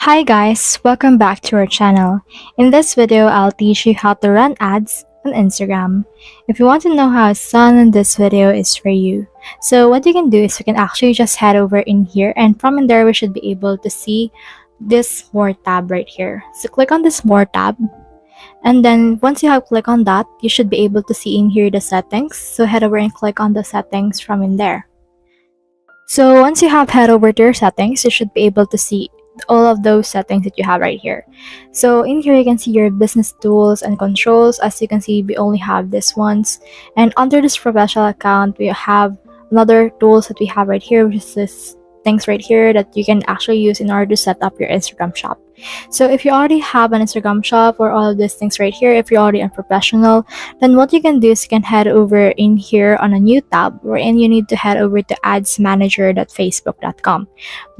Hi guys, welcome back to our channel. In this video, I'll teach you how to run ads on Instagram. If you want to know how it's done, then this video is for you. So what you can do is you can actually just head over in here, and from in there we should be able to see this more tab right here. So click on this more tab, and then once you have clicked on that, you should be able to see in here the settings. So head over and click on the settings from in there. So once you have head over to your settings, you should be able to see all of those settings that you have right here. So in here you can see your business tools and controls. As you can see, we only have this ones, and under this professional account we have another tools that we have right here, which is this things right here that you can actually use in order to set up your Instagram shop. So if you already have an Instagram shop or all of these things right here, if you're already a professional, then what you can do is you can head over in here on a new tab wherein you need to head over to adsmanager.facebook.com.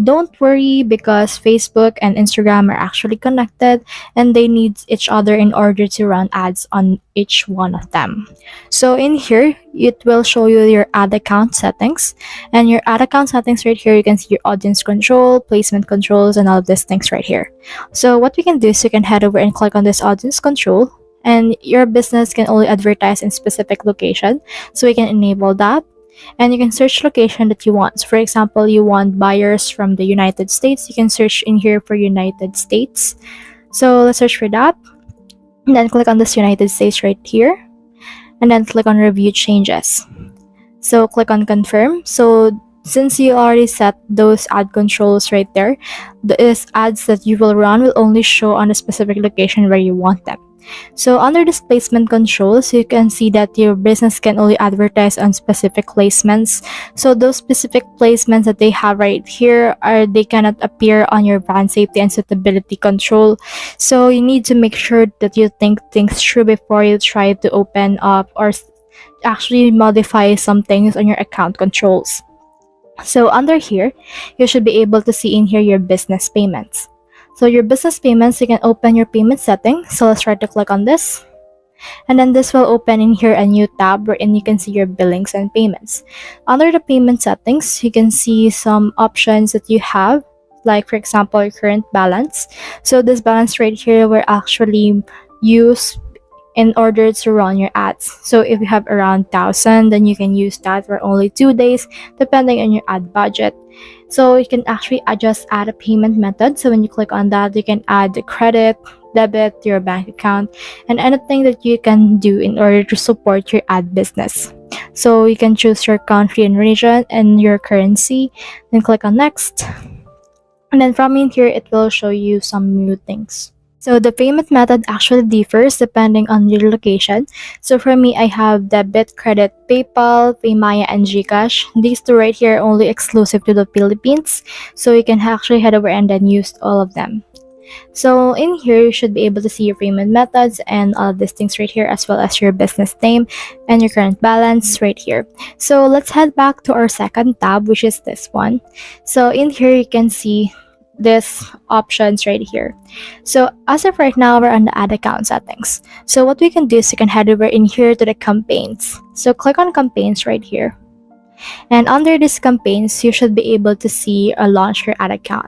Don't worry, because Facebook and Instagram are actually connected and they need each other in order to run ads on each one of them. So in here, it will show you your ad account settings, and your ad account settings right here, you can see your audience control, placement controls, and all of these things right here. So what we can do is you can head over and click on this audience control, and your business can only advertise in specific location, so we can enable that. And you can search location that you want. So for example, you want buyers from the United States, you can search in here for United States. So let's search for that, and then click on this United States right here, and then click on review changes. So click on confirm. So since you already set those ad controls right there, these ads that you will run will only show on a specific location where you want them. So under this placement controls, you can see that your business can only advertise on specific placements. So those specific placements that they have right here they cannot appear on your brand safety and suitability control. So you need to make sure that you think things through before you try to open up or actually modify some things on your account controls. So under here, you should be able to see in here your business payments. So your business payments, you can open your payment settings. So let's try to click on this. And then this will open in here a new tab wherein you can see your billings and payments. Under the payment settings, you can see some options that you have, like for example, your current balance. So this balance right here will actually use in order to run your ads. So if you have around 1,000, then you can use that for only 2 days depending on your ad budget. So you can actually just add a payment method. So when you click on that, you can add the credit, debit to your bank account, and anything that you can do in order to support your ad business. So you can choose your country and region and your currency, then click on next, and then from in here it will show you some new things. So the payment method actually differs depending on your location. So for me, I have debit, credit, PayPal, Paymaya, and GCash. These two right here are only exclusive to the Philippines. So you can actually head over and then use all of them. So in here, you should be able to see your payment methods and all of these things right here, as well as your business name and your current balance right here. So let's head back to our second tab, which is this one. So in here, you can see this options right here. So as of right now, we're on the ad account settings. So what we can do is you can head over in here to the campaigns. So click on campaigns right here, and under these campaigns you should be able to see a launch your ad account.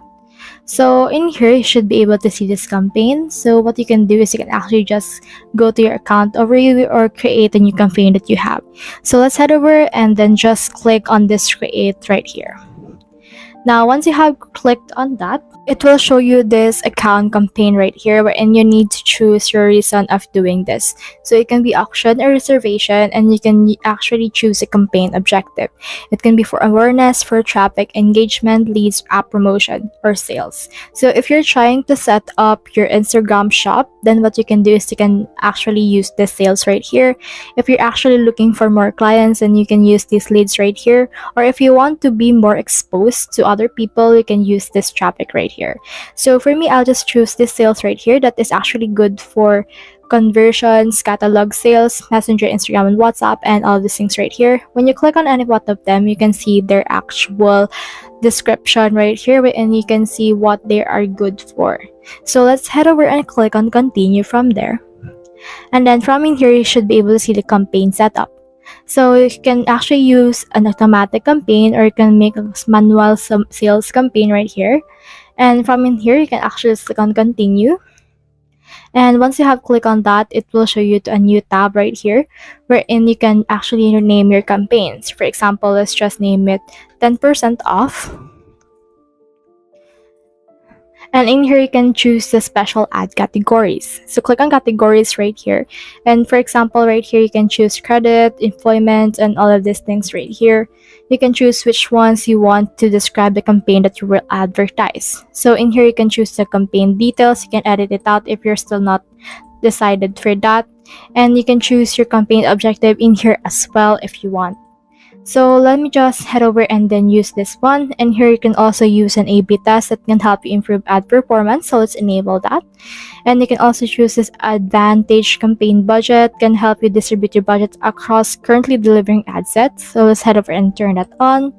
So in here you should be able to see this campaign. So what you can do is you can actually just go to your account overview or create a new campaign that you have. So let's head over and then just click on this create right here. Now, once you have clicked on that, it will show you this account campaign right here, wherein you need to choose your reason of doing this. So it can be auction or reservation, and you can actually choose a campaign objective. It can be for awareness, for traffic, engagement, leads, app promotion, or sales. So if you're trying to set up your Instagram shop, then what you can do is you can actually use this sales right here. If you're actually looking for more clients, then you can use these leads right here. Or if you want to be more exposed to other people, you can use this traffic right here. So for me, I'll just choose this sales right here that is actually good for conversions, catalog sales, Messenger, Instagram, and WhatsApp, and all these things right here. When you click on any one of them, you can see their actual description right here, and you can see what they are good for. So let's head over and click on continue from there. And then from in here, you should be able to see the campaign setup. So you can actually use an automatic campaign, or you can make a manual sales campaign right here. And from in here, you can actually just click on continue. And once you have clicked on that, it will show you to a new tab right here, wherein you can actually name your campaigns. For example, let's just name it 10% off. And in here, you can choose the special ad categories. So click on categories right here. And for example, right here, you can choose credit, employment, and all of these things right here. You can choose which ones you want to describe the campaign that you will advertise. So in here, you can choose the campaign details. You can edit it out if you're still not decided for that. And you can choose your campaign objective in here as well if you want. So let me just head over and then use this one. And here you can also use an A/B test that can help you improve ad performance. So let's enable that. And you can also choose this advantage campaign budget, can help you distribute your budget across currently delivering ad sets. So let's head over and turn that on.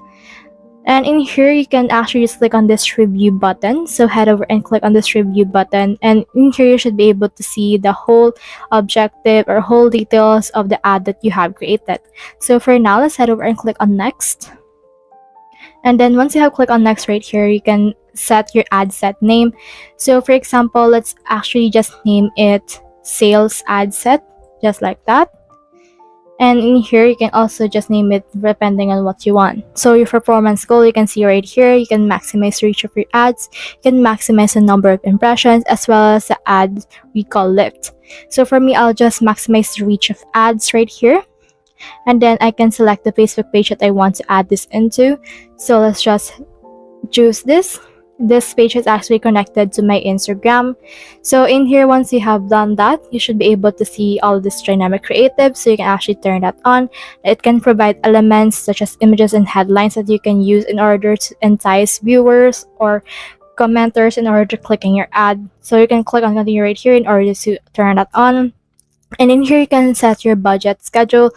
And in here, you can actually just click on this review button. So head over and click on this review button. And in here, you should be able to see the whole objective or whole details of the ad that you have created. So for now, let's head over and click on next. And then once you have clicked on next right here, you can set your ad set name. So for example, let's actually just name it sales ad set, just like that. And in here, you can also just name it depending on what you want. So your performance goal, you can see right here, you can maximize the reach of your ads, you can maximize the number of impressions, as well as the ad recall lift. So for me, I'll just maximize the reach of ads right here. And then I can select the Facebook page that I want to add this into. So let's just choose this. This page is actually connected to my Instagram. So in here, once you have done that, you should be able to see all this dynamic creative. So you can actually turn that on. It can provide elements such as images and headlines that you can use in order to entice viewers or commenters in order to click in your ad. So you can click on continue right here in order to turn that on. And in here, you can set your budget schedule.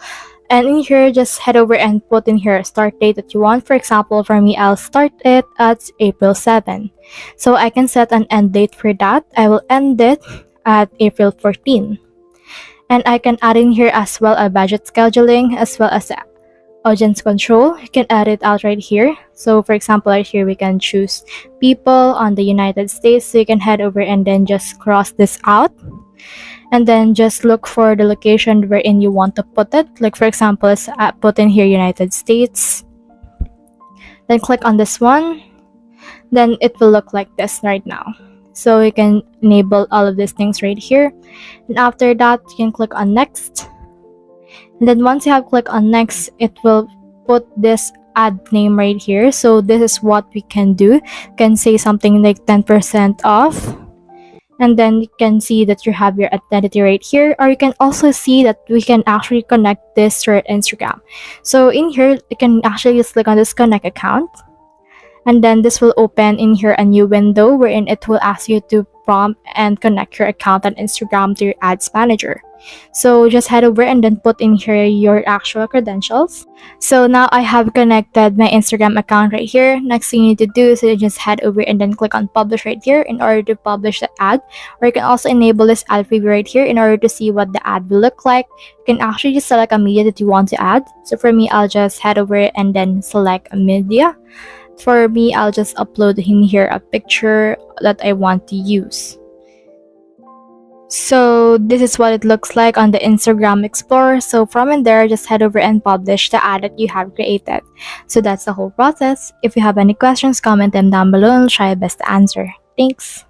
And in here, just head over and put in here a start date that you want. For example, for me, I'll start it at April 7. So I can set an end date for that. I will end it at April 14. And I can add in here as well a budget scheduling as well as audience control. You can add it out right here. So for example, right here, we can choose people on the United States. So you can head over and then just cross this out. And then just look for the location wherein you want to put it. Like for example, let's put in here United States. Then click on this one. Then it will look like this right now. So you can enable all of these things right here. And after that, you can click on next. And then once you have clicked on next, it will put this ad name right here. So this is what we can do. You can say something like 10% off. And then you can see that you have your identity right here, or you can also see that we can actually connect this to our Instagram. So in here, you can actually just click on this connect account, and then this will open in here a new window wherein it will ask you to prompt and connect your account on Instagram to your ads manager. So just head over and then put in here your actual credentials. So now I have connected my Instagram account right here. Next thing you need to do is you just head over and then click on publish right here in order to publish the ad. Or you can also enable this ad preview right here in order to see what the ad will look like. You can actually just select a media that you want to add. So for me, I'll just head over and then select a media. For me, I'll just upload in here a picture that I want to use. So this is what it looks like on the Instagram Explorer. So from in there, just head over and publish the ad that you have created. So that's the whole process. If you have any questions, comment them down below and I'll try my best to answer. Thanks.